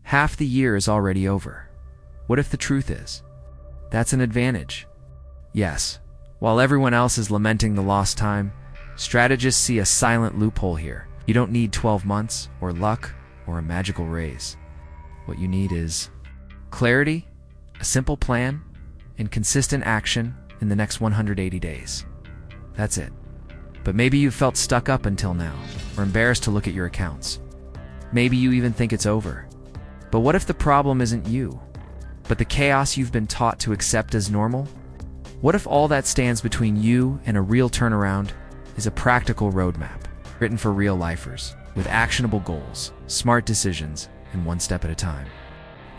half the year is already over. What if the truth is, that's an advantage? Yes, while everyone else is lamenting the lost time, strategists see a silent loophole here. You don't need 12 months, or luck, or a magical raise. What you need is clarity, a simple plan, and consistent action in the next 180 days. That's it. But maybe you've felt stuck up until now, or embarrassed to look at your accounts. Maybe you even think it's over. But what if the problem isn't you, but the chaos you've been taught to accept as normal? What if all that stands between you and a real turnaround is a practical roadmap, written for real lifers, with actionable goals, smart decisions, and one step at a time?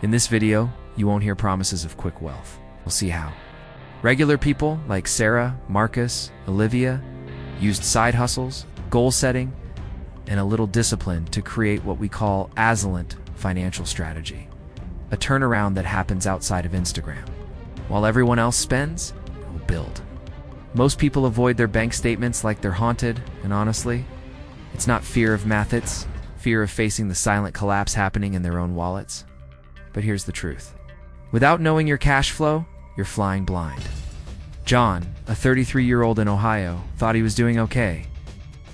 In this video, you won't hear promises of quick wealth. We'll see how. Regular people like Sarah, Marcus, Olivia used side hustles, goal setting, and a little discipline to create what we call excellent financial strategy, a turnaround that happens outside of Instagram. While everyone else spends, it will build. Most people avoid their bank statements like they're haunted, and honestly, it's not fear of math, it's fear of facing the silent collapse happening in their own wallets. But here's the truth. Without knowing your cash flow, you're flying blind. John, a 33-year-old in Ohio, thought he was doing okay,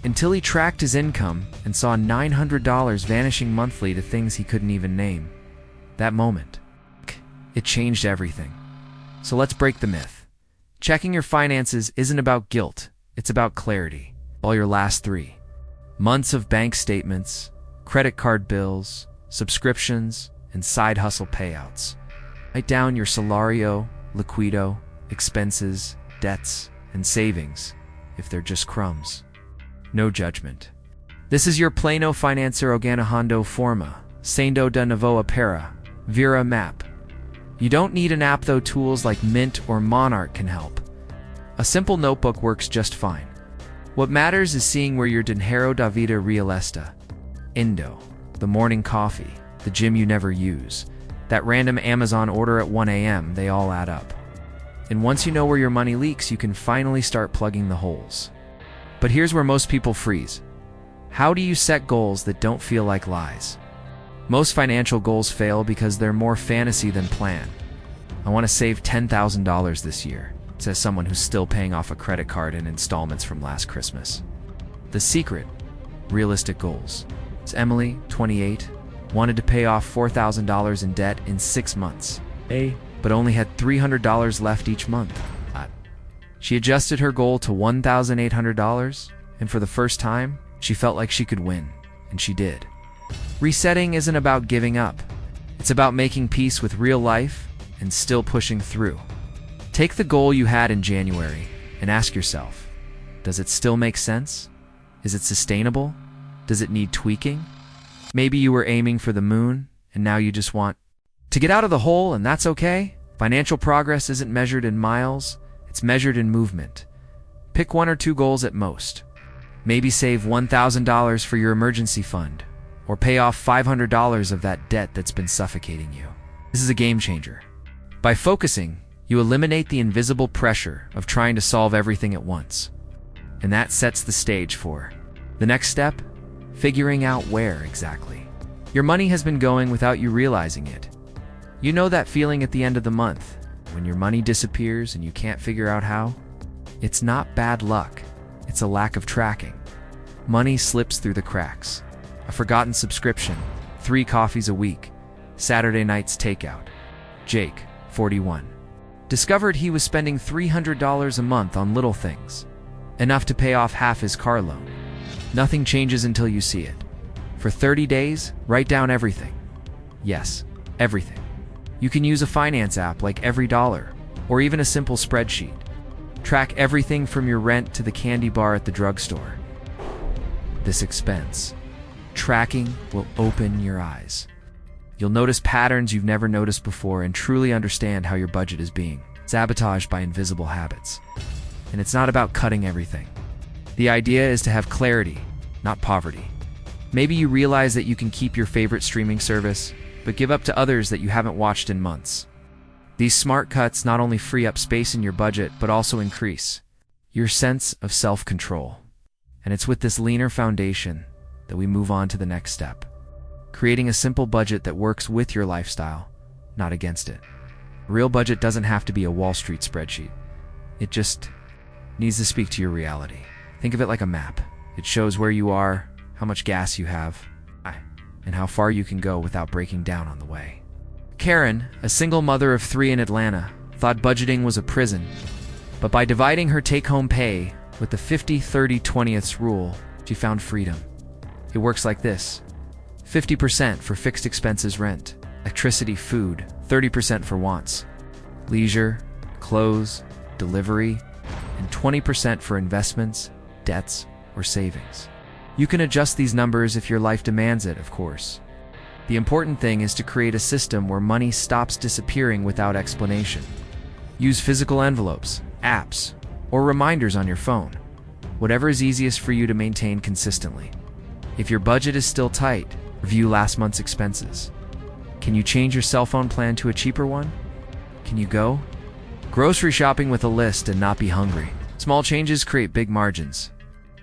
until he tracked his income and saw $900 vanishing monthly to things he couldn't even name. That moment, it changed everything. So let's break the myth. Checking your finances isn't about guilt, it's about clarity. All your last 3 months of bank statements, credit card bills, subscriptions, and side hustle payouts. Write down your salario, liquido, expenses, debts, and savings, if they're just crumbs. No judgment. This is your plano financer organahando forma, sendo da novo opera, Vera map. You don't need an app though. Tools like Mint or Monarch can help. A simple notebook works just fine. What matters is seeing where your dinero da vida real esta. Indo, the morning coffee, the gym you never use, that random Amazon order at 1 a.m., they all add up. And once you know where your money leaks, you can finally start plugging the holes. But here's where most people freeze. How do you set goals that don't feel like lies? Most financial goals fail because they're more fantasy than plan. I want to save $10,000 this year, says someone who's still paying off a credit card in installments from last Christmas. The secret, realistic goals. It's Emily, 28, wanted to pay off $4,000 in debt in 6 months, but only had $300 left each month. She adjusted her goal to $1,800, and for the first time, she felt like she could win, and she did. Resetting isn't about giving up. It's about making peace with real life and still pushing through. Take the goal you had in January and ask yourself, does it still make sense? Is it sustainable? Does it need tweaking? Maybe you were aiming for the moon, and now you just want to get out of the hole, and that's okay. Financial progress isn't measured in miles, it's measured in movement. Pick 1 or 2 goals at most. Maybe save $1,000 for your emergency fund, or pay off $500 of that debt that's been suffocating you. This is a game changer. By focusing, you eliminate the invisible pressure of trying to solve everything at once. And that sets the stage for the next step, figuring out where exactly your money has been going without you realizing it. You know that feeling at the end of the month, when your money disappears and you can't figure out how? It's not bad luck, it's a lack of tracking. Money slips through the cracks. A forgotten subscription, 3 coffees a week, Saturday night's takeout. Jake, 41, discovered he was spending $300 a month on little things, enough to pay off half his car loan. Nothing changes until you see it. For 30 days, write down everything. Yes, everything. You can use a finance app like EveryDollar, or even a simple spreadsheet. Track everything from your rent to the candy bar at the drugstore. This expense tracking will open your eyes. You'll notice patterns you've never noticed before and truly understand how your budget is being sabotaged by invisible habits. And it's not about cutting everything. The idea is to have clarity, not poverty. Maybe you realize that you can keep your favorite streaming service, but give up to others that you haven't watched in months. These smart cuts not only free up space in your budget, but also increase your sense of self-control. And it's with this leaner foundation that we move on to the next step. creating a simple budget that works with your lifestyle, not against it. A real budget doesn't have to be a Wall Street spreadsheet. It just needs to speak to your reality. Think of it like a map. It shows where you are, how much gas you have, and how far you can go without breaking down on the way. Karen, a single mother of 3 in Atlanta, thought budgeting was a prison, but by dividing her take-home pay with the 50-30-20ths rule, she found freedom. It works like this: 50% for fixed expenses, rent, electricity, food, 30% for wants, leisure, clothes, delivery, and 20% for investments, debts, or savings. You can adjust these numbers if your life demands it, of course. The important thing is to create a system where money stops disappearing without explanation. Use physical envelopes, apps, or reminders on your phone. Whatever is easiest for you to maintain consistently. If your budget is still tight, review last month's expenses. Can you change your cell phone plan to a cheaper one? Can you go grocery shopping with a list and not be hungry? Small changes create big margins.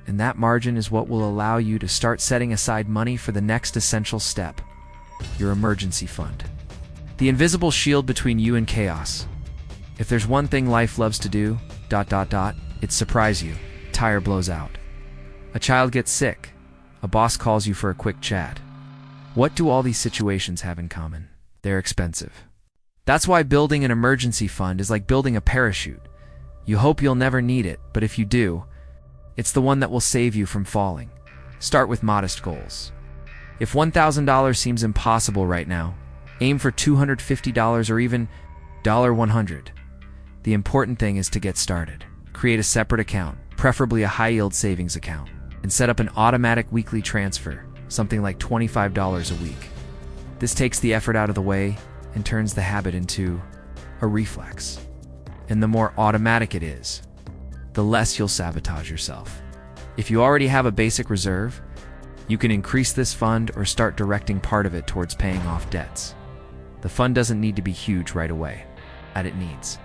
And that margin is what will allow you to start setting aside money for the next essential step: your emergency fund. The invisible shield between you and chaos. If there's one thing life loves to do, it's surprise you. Tire blows out. A child gets sick. A boss calls you for a quick chat. What do all these situations have in common? They're expensive. That's why building an emergency fund is like building a parachute. You hope you'll never need it, but if you do, it's the one that will save you from falling. Start with modest goals. If $1,000 seems impossible right now, aim for $250 or even $100. The important thing is to get started. Create a separate account, preferably a high-yield savings account, and set up an automatic weekly transfer, something like $25 a week. This takes the effort out of the way and turns the habit into a reflex. And the more automatic it is, the less you'll sabotage yourself. If you already have a basic reserve, you can increase this fund or start directing part of it towards paying off debts. The fund doesn't need to be huge right away, but it needs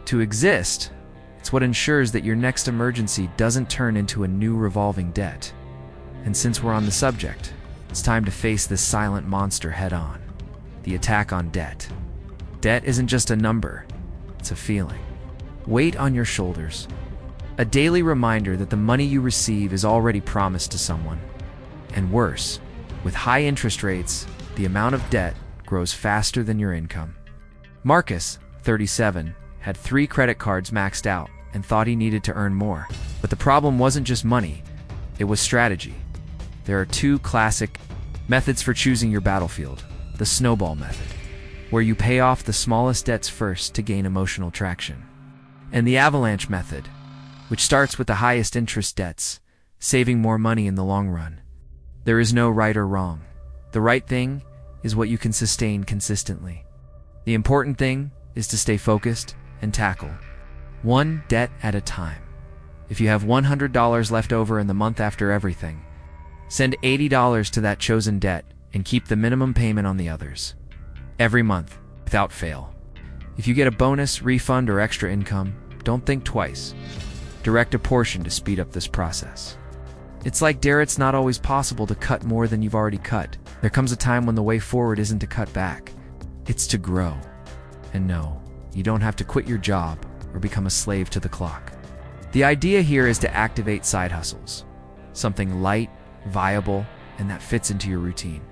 to exist. It's what ensures that your next emergency doesn't turn into a new revolving debt. And since we're on the subject, it's time to face this silent monster head-on: the attack on debt. Debt isn't just a number, it's a feeling. Weight on your shoulders. A daily reminder that the money you receive is already promised to someone. And worse, with high interest rates, the amount of debt grows faster than your income. Marcus, 37, had 3 credit cards maxed out and thought he needed to earn more. But the problem wasn't just money, it was strategy. There are 2 classic methods for choosing your battlefield: the snowball method, where you pay off the smallest debts first to gain emotional traction, and the avalanche method, which starts with the highest interest debts, saving more money in the long run. There is no right or wrong. The right thing is what you can sustain consistently. The important thing is to stay focused and tackle one debt at a time. If you have $100 left over in the month after everything, send $80 to that chosen debt and keep the minimum payment on the others. Every month, without fail. If you get a bonus, refund, or extra income, don't think twice. Direct a portion to speed up this process. It's like it's not always possible to cut more than you've already cut. There comes a time when the way forward isn't to cut back, it's to grow. And no, you don't have to quit your job or become a slave to the clock. The idea here is to activate side hustles, something light, viable, and that fits into your routine.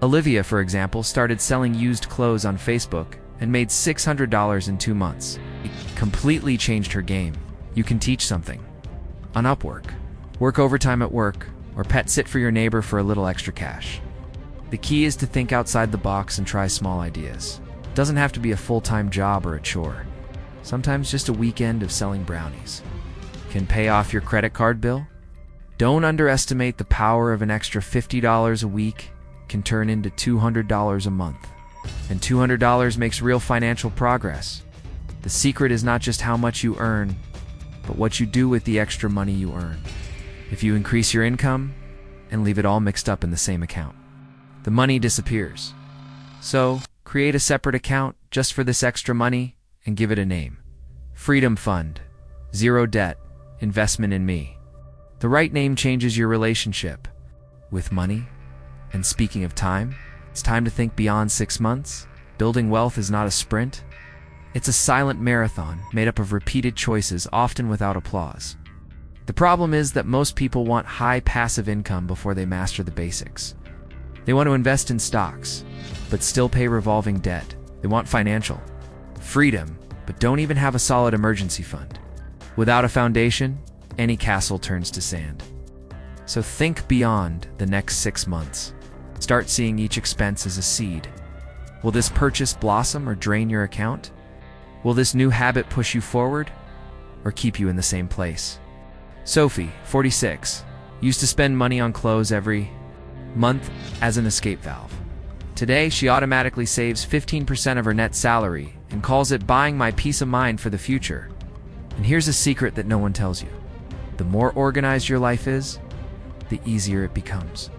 Olivia, for example, started selling used clothes on Facebook and made $600 in 2 months. It completely changed her game. You can teach something on Upwork, work overtime at work, or pet sit for your neighbor for a little extra cash. The key is to think outside the box and try small ideas. It doesn't have to be a full-time job or a chore. Sometimes just a weekend of selling brownies can pay off your credit card bill. Don't underestimate the power of an extra $50 a week can turn into $200 a month. And $200 makes real financial progress. The secret is not just how much you earn, but what you do with the extra money you earn. If you increase your income and leave it all mixed up in the same account, the money disappears. So, create a separate account just for this extra money and give it a name. Freedom Fund, Zero Debt, Investment in Me. The right name changes your relationship with money And speaking of time, it's time to think beyond 6 months. Building wealth is not a sprint. It's a silent marathon made up of repeated choices, often without applause. The problem is that most people want high passive income before they master the basics. They want to invest in stocks, but still pay revolving debt. They want financial freedom, but don't even have a solid emergency fund. Without a foundation, any castle turns to sand. So think beyond the next 6 months. Start seeing each expense as a seed. Will this purchase blossom or drain your account? Will this new habit push you forward or keep you in the same place? Sophie, 46, used to spend money on clothes every month as an escape valve. Today, she automatically saves 15% of her net salary and calls it buying my peace of mind for the future. And here's a secret that no one tells you. The more organized your life is, the easier it becomes.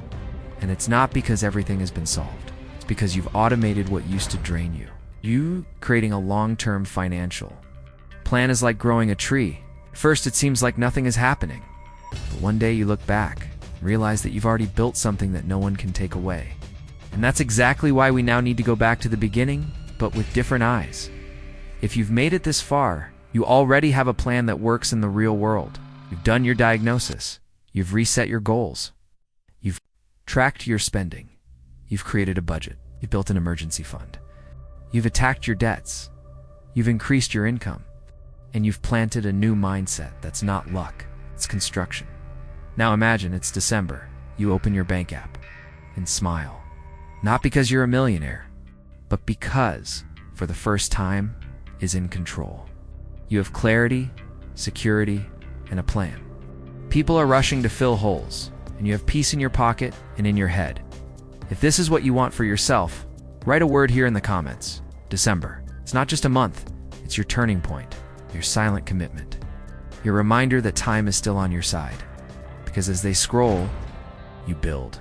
And it's not because everything has been solved. It's because you've automated what used to drain you. You creating a long-term financial plan is like growing a tree. At first, it seems like nothing is happening. But one day you look back and realize that you've already built something that no one can take away. And that's exactly why we now need to go back to the beginning, but with different eyes. If you've made it this far, you already have a plan that works in the real world. You've done your diagnosis. You've reset your goals. You've tracked your spending. You've created a budget. You've built an emergency fund. You've attacked your debts. You've increased your income. And you've planted a new mindset that's not luck, it's construction. Now imagine it's December. You open your bank app and smile. Not because you're a millionaire, but because, for the first time, is in control. You have clarity, security, and a plan. People are rushing to fill holes, and you have peace in your pocket and in your head. If this is what you want for yourself, write a word here in the comments. December. It's not just a month, it's your turning point. Your silent commitment. Your reminder that time is still on your side. Because as they scroll, you build.